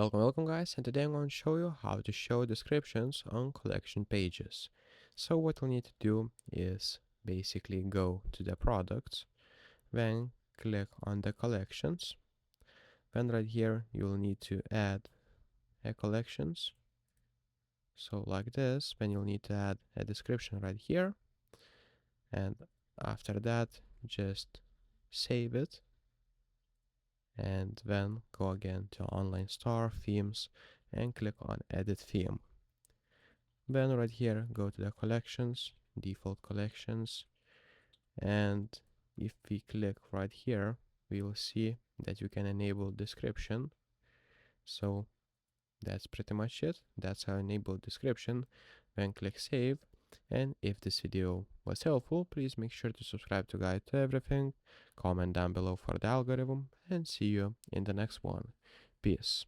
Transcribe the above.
Welcome guys, and today I'm going to show you how to show descriptions on collection pages. So what we'll need to do is basically go to the products, then click on the collections. Then right here you'll need to add a collections. So like this, then you'll need to add a description right here. And after that, just save it. And then go again to online store, themes, and click on edit theme. Then right here, go to the collections, default collections, and if we click right here, we will see that you can enable description. So that's pretty much it. That's how I enable description. Then click save. And if this video was helpful, please make sure to subscribe to Guide to Everything, comment down below for the algorithm, and see you in the next one. Peace.